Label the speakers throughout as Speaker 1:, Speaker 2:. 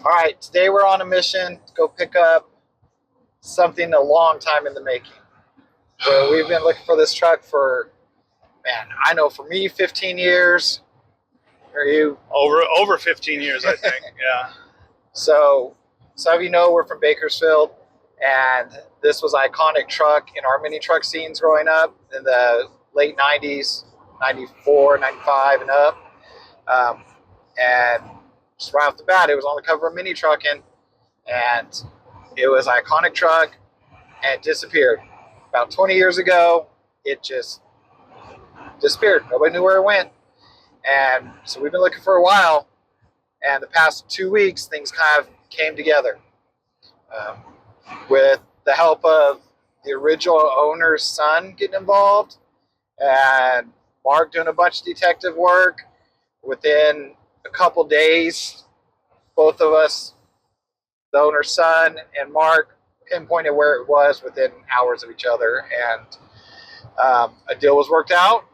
Speaker 1: All right, today we're on a mission to go pick up something a long time in the making. Where we've been looking for this truck for, man, I know for me, 15 years. Are you?
Speaker 2: Over 15 years, I think. Yeah.
Speaker 1: So some of you know we're from Bakersfield, and this was an iconic truck in our mini truck scenes growing up in the late 90s, 94, 95 and up. And just right off the bat, it was on the cover of MiniTruckin, and it was an iconic truck, and it disappeared. About 20 years ago, it just disappeared. Nobody knew where it went. And so we've been looking for a while, and the past 2 weeks, things kind of came together. With the help of the original owner's son getting involved, and Mark doing a bunch of detective work. Within a couple days, both of us, the owner's son and Mark, pinpointed where it was within hours of each other, and a deal was worked out.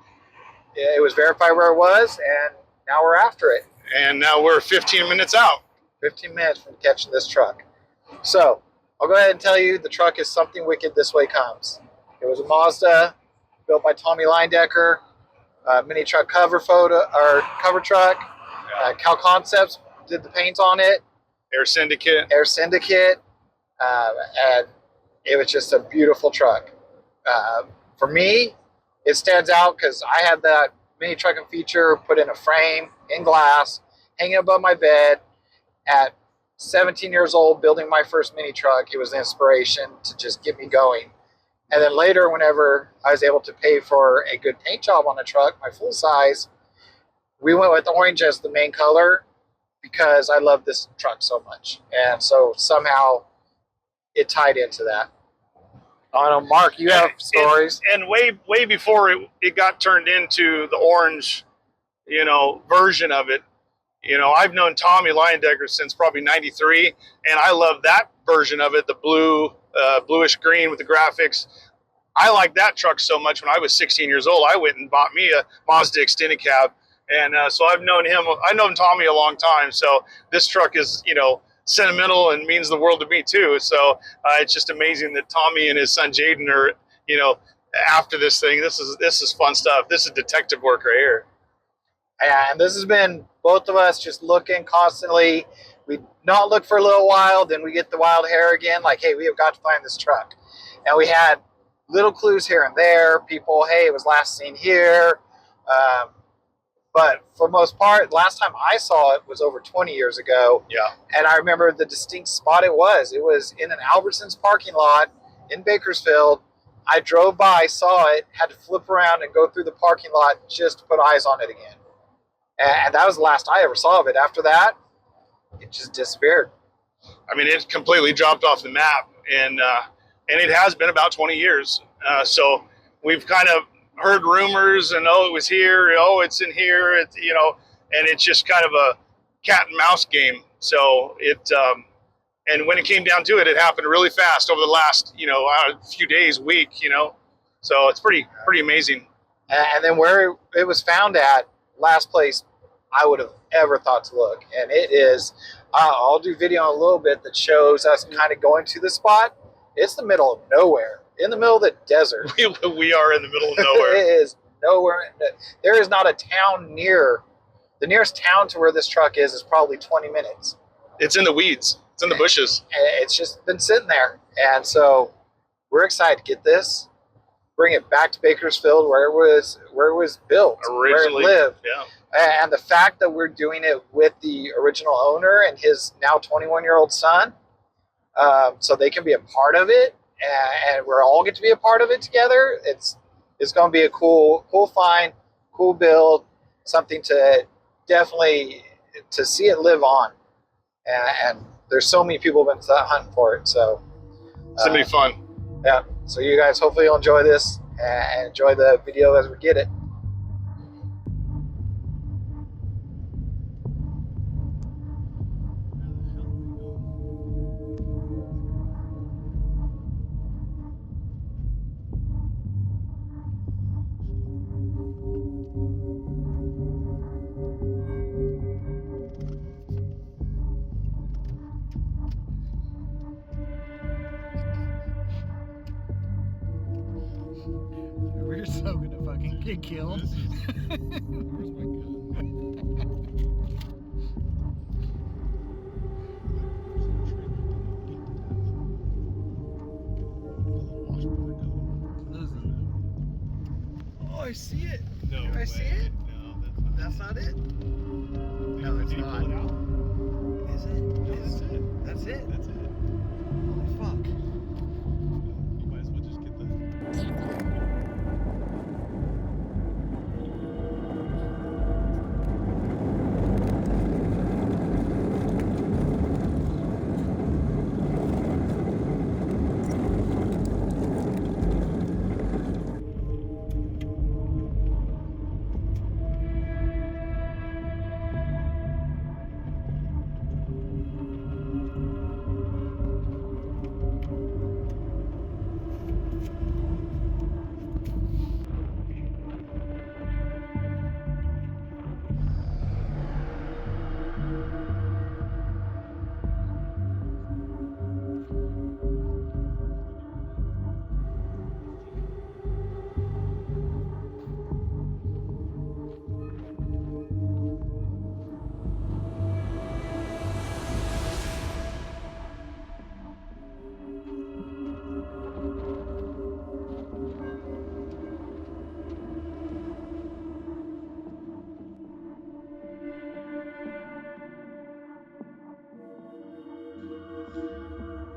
Speaker 1: It was verified where it was, and now we're after it.
Speaker 2: And now we're 15 minutes out.
Speaker 1: 15 minutes from catching this truck. So I'll go ahead and tell you the truck is Something Wicked This Way Comes. It was a Mazda built by Tommy Leyendecker, mini truck cover photo or cover truck. Kal Koncepts did the paint on it.
Speaker 2: Syndicate.
Speaker 1: Syndicate. And it was just a beautiful truck. For me, it stands out because I had that MiniTruckin feature put in a frame, in glass, hanging above my bed. At 17 years old, building my first mini truck, it was an inspiration to just get me going. And then later, whenever I was able to pay for a good paint job on a truck, my full size, we went with orange as the main color because I love this truck so much. And so somehow it tied into that. I don't know, Mark, you have stories.
Speaker 2: And way before it got turned into the orange, version of it. I've known Tommy Leyendecker since probably '93, and I love that version of it, the bluish green with the graphics. I like that truck so much. When I was 16 years old, I went and bought me a Mazda extended cab, and so I've known Tommy a long time. So this truck is, sentimental and means the world to me too. So it's just amazing that Tommy and his son Jaden are, after this thing. This is fun stuff. This is detective work right here.
Speaker 1: And this has been both of us just looking constantly. We not look for a little while, then we get the wild hair again, like, hey, we have got to find this truck. And we had little clues here and there. People, hey, it was last seen here. But for most part, last time I saw it was over 20 years ago.
Speaker 2: Yeah.
Speaker 1: And I remember the distinct spot it was. It was in an Albertsons parking lot in Bakersfield. I drove by, saw it, had to flip around and go through the parking lot just to put eyes on it again. And that was the last I ever saw of it. After that, it just disappeared.
Speaker 2: I mean, it completely dropped off the map, and it has been about 20 years. So we've kind of heard rumors, and it was here, it's in here, and it's just kind of a cat and mouse game. So and when it came down to it, it happened really fast over the last, few days, week, So it's pretty amazing.
Speaker 1: And then where it was found at, last place I would have ever thought to look. And it is, I'll do video in a little bit that shows us kind of going to the spot. It's the middle of nowhere, in the middle of the desert.
Speaker 2: We are in the middle of nowhere.
Speaker 1: It is nowhere. There is not a town near. The nearest town to where this truck is probably 20 minutes.
Speaker 2: It's in the weeds. It's in the bushes.
Speaker 1: It's just been sitting there. And so we're excited to get this, bring it back to Bakersfield where it was built,
Speaker 2: originally,
Speaker 1: where it lived.
Speaker 2: Yeah.
Speaker 1: And the fact that we're doing it with the original owner and his now 21-year-old son, so they can be a part of it, and we're all get to be a part of it together. It's going to be a cool find, cool build, something to definitely to see it live on. And there's so many people have been hunting for it, so
Speaker 2: it's gonna be fun.
Speaker 1: Yeah. So you guys hopefully you'll enjoy this and enjoy the video as we get it.
Speaker 3: You're so gonna fucking get killed.
Speaker 4: Where's my gun?
Speaker 3: Oh, I see it.
Speaker 4: No
Speaker 3: Do I see it?
Speaker 4: No,
Speaker 3: That's not it. No, it's
Speaker 4: Did you
Speaker 3: not.
Speaker 4: pull it out?
Speaker 3: Is it?
Speaker 4: No, that's it.
Speaker 3: That's it.
Speaker 4: That's it.
Speaker 3: Holy fuck.
Speaker 4: You might as well just get the.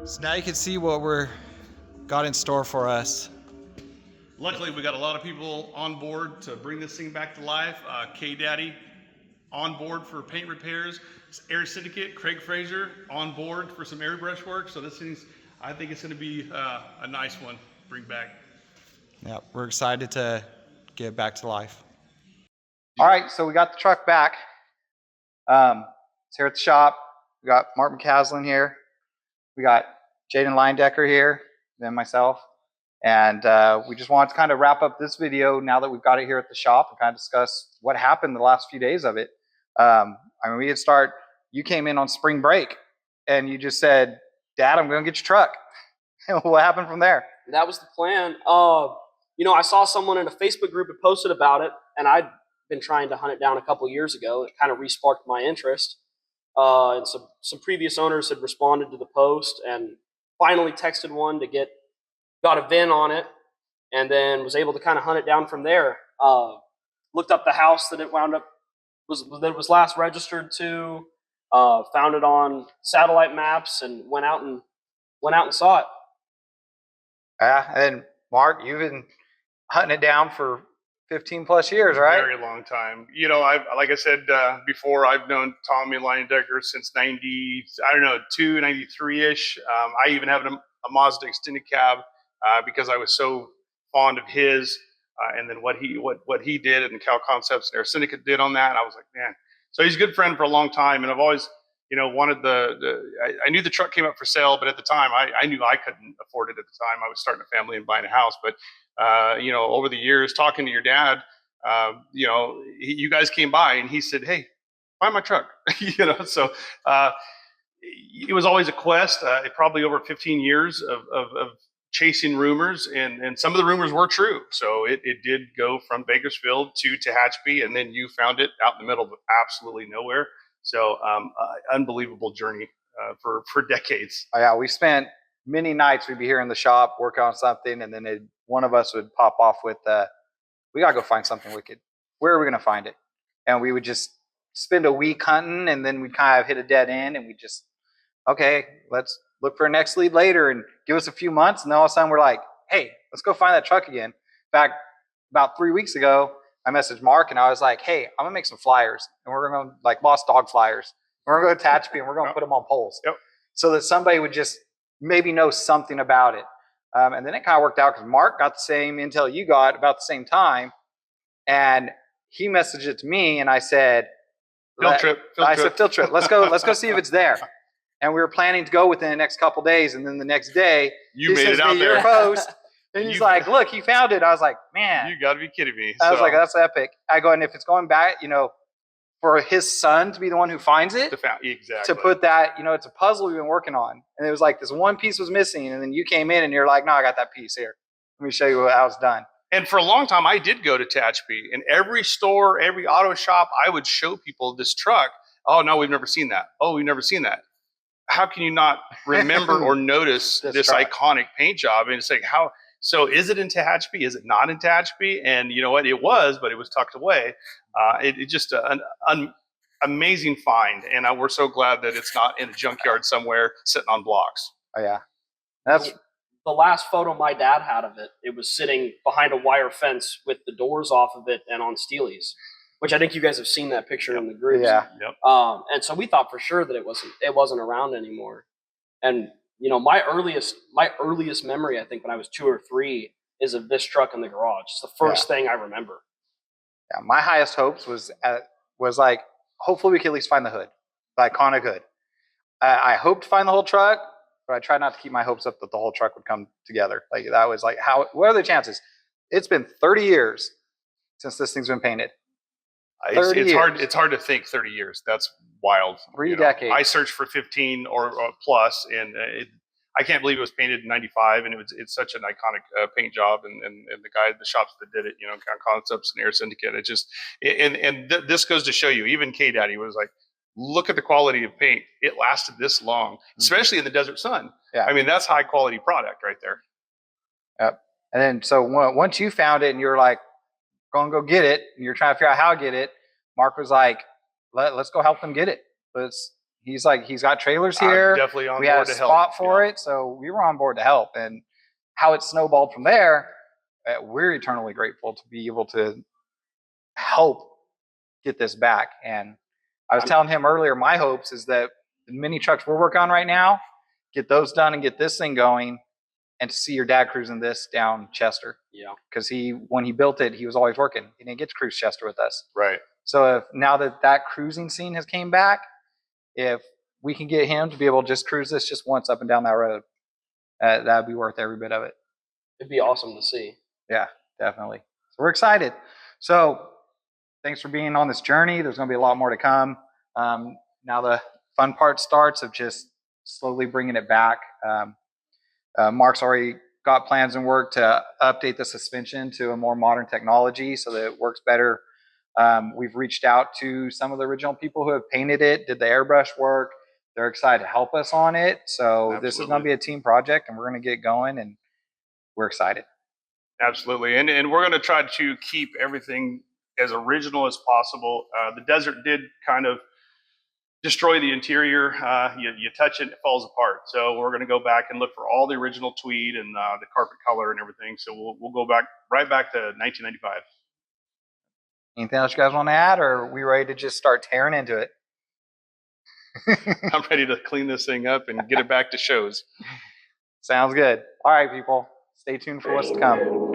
Speaker 3: So now you can see what we're got in store for us.
Speaker 5: Luckily, we got a lot of people on board to bring this thing back to life. K-Daddy on board for paint repairs. Air Syndicate, Craig Fraser on board for some airbrush work. So this thing's, I think it's going to be a nice one to bring back.
Speaker 3: Yeah, we're excited to get it back to life.
Speaker 1: All right, so we got the truck back. It's here at the shop. We got Mark McCaslin here. We got Jaden Leyendecker here, then myself. And we just wanted to kind of wrap up this video now that we've got it here at the shop and kind of discuss what happened the last few days of it. I mean, we had you came in on spring break and you just said, Dad, I'm going to get your truck. What happened from there?
Speaker 6: That was the plan. You know, I saw someone in a Facebook group that posted about it, and I'd been trying to hunt it down a couple years ago. It kind of re-sparked my interest. And some previous owners had responded to the post and finally texted one to got a VIN on it, and then was able to kind of hunt it down from there. Looked up the house that it was last registered to, found it on satellite maps, and went out and saw it.
Speaker 1: Yeah, and Mark, you've been hunting it down for 15 plus years, right?
Speaker 2: Very long time. You know, like I said before, I've known Tommy Leyendecker since 92, 93-ish. I even have a Mazda extended cab because I was so fond of his, and then what he did and Kal Koncepts and our Syndicate did on that. And I was like, man. So he's a good friend for a long time, and I've always, you know, wanted I knew the truck came up for sale, but at the time I knew I couldn't afford it at the time. I was starting a family and buying a house, but you know, over the years, talking to your dad, you know, you guys came by and he said, hey, buy my truck, you know, so it was always a quest, probably over 15 years of chasing rumors, and some of the rumors were true. So it did go from Bakersfield to Tehachapi, and then you found it out in the middle of absolutely nowhere. So unbelievable journey for decades.
Speaker 1: Oh, yeah, we spent many nights we'd be here in the shop working on something, and then one of us would pop off with, we got to go find something wicked. Where are we going to find it? And we would just spend a week hunting, and then we'd kind of hit a dead end, and we just, okay, let's look for a next lead later and give us a few months. And then all of a sudden we're like, hey, let's go find that truck again. In fact, about 3 weeks ago, I messaged Mark and I was like, hey, I'm going to make some flyers, and we're going to like lost dog flyers. We're going to go to Tehachapi and we're going to put them on poles.
Speaker 2: Yep.
Speaker 1: So that somebody would just maybe know something about it. And then it kind of worked out because Mark got the same intel you got about the same time. And he messaged it to me and I said,
Speaker 2: Field trip.
Speaker 1: said, field trip. Let's go see if it's there. And we were planning to go within the next couple days. And then the next day,
Speaker 2: You made it out
Speaker 1: your
Speaker 2: there.
Speaker 1: post. And he's like, look, he found it. I was like, man.
Speaker 2: You got to be kidding me.
Speaker 1: I was like, that's epic. I go, and if it's going back, you know, for his son to be the one who finds it,
Speaker 2: exactly.
Speaker 1: to put that, you know, it's a puzzle we've been working on. And it was like this one piece was missing. And then you came in and you're like, no, I got that piece here. Let me show you how it's done.
Speaker 5: And for a long time, I did go to Tehachapi. In every store, every auto shop, I would show people this truck. Oh, no, we've never seen that. Oh, we've never seen that. How can you not remember or notice this
Speaker 1: truck.
Speaker 5: iconic paint job? And it's like, how? So is it in Tehachapi? Is it not in Tehachapi? And you know what? It was, but it was tucked away. It just an amazing find. And we're so glad that it's not in a junkyard somewhere sitting on blocks.
Speaker 1: Oh yeah, that's
Speaker 6: The last photo my dad had of it, it was sitting behind a wire fence with the doors off of it and on steelies, which I think you guys have seen that picture in the group.
Speaker 1: yeah.
Speaker 5: Yep.
Speaker 6: And so we thought for sure that it wasn't around anymore. And you know, my earliest memory, I think, when I was 2 or 3, is of this truck in the garage. It's the first thing I remember.
Speaker 1: Yeah, my highest hopes was like, hopefully we can at least find the hood, the iconic hood. I hoped to find the whole truck, but I tried not to keep my hopes up that the whole truck would come together. Like that was like, what are the chances? It's been 30 years since this thing's been painted.
Speaker 5: It's hard to think 30 years. That's wild.
Speaker 1: 3 decades.
Speaker 5: I searched for 15 or plus, and I can't believe it was painted in '95, and it's such an iconic paint job, and the guy, the shops that did it, you know, Kal Koncepts and Syndicate. It just this goes to show you, even K Daddy was like, look at the quality of paint. It lasted this long, especially in the desert sun.
Speaker 1: Yeah.
Speaker 5: I mean, that's high quality product right there.
Speaker 1: Yep. And then so once you found it and you're like, going to go get it, and you're trying to figure out how to get it, Mark was like, let's go help them get it. He's like, he's got trailers here.
Speaker 5: Definitely on
Speaker 1: we
Speaker 5: board
Speaker 1: had a
Speaker 5: to help.
Speaker 1: spot for it, so we were on board to help. And how it snowballed from there, we're eternally grateful to be able to help get this back. And I was telling him earlier, my hopes is that the mini trucks we're working on right now, get those done and get this thing going, and to see your dad cruising this down Chester.
Speaker 6: Yeah.
Speaker 1: Because when he built it, he was always working. He didn't get to cruise Chester with us.
Speaker 5: Right.
Speaker 1: So if now that cruising scene has came back, if we can get him to be able to just cruise this just once up and down that road, that'd be worth every bit of it.
Speaker 6: It'd be awesome to see.
Speaker 1: Yeah, definitely. So we're excited. So thanks for being on this journey. There's going to be a lot more to come. Now the fun part starts of just slowly bringing it back. Mark's already got plans and work to update the suspension to a more modern technology so that it works better. We've reached out to some of the original people who have painted it, did the airbrush work. They're excited to help us on it. So
Speaker 5: Absolutely.
Speaker 1: This is going to be a team project, and we're going to get going, and we're excited.
Speaker 5: Absolutely. And we're going to try to keep everything as original as possible. The desert did kind of destroy the interior. You touch it, it falls apart. So we're going to go back and look for all the original tweed and the carpet color and everything. So we'll go right back to 1995.
Speaker 1: Anything else you guys want to add, or are we ready to just start tearing into it?
Speaker 5: I'm ready to clean this thing up and get it back to shows.
Speaker 1: Sounds good. All right, people. Stay tuned for what's to come.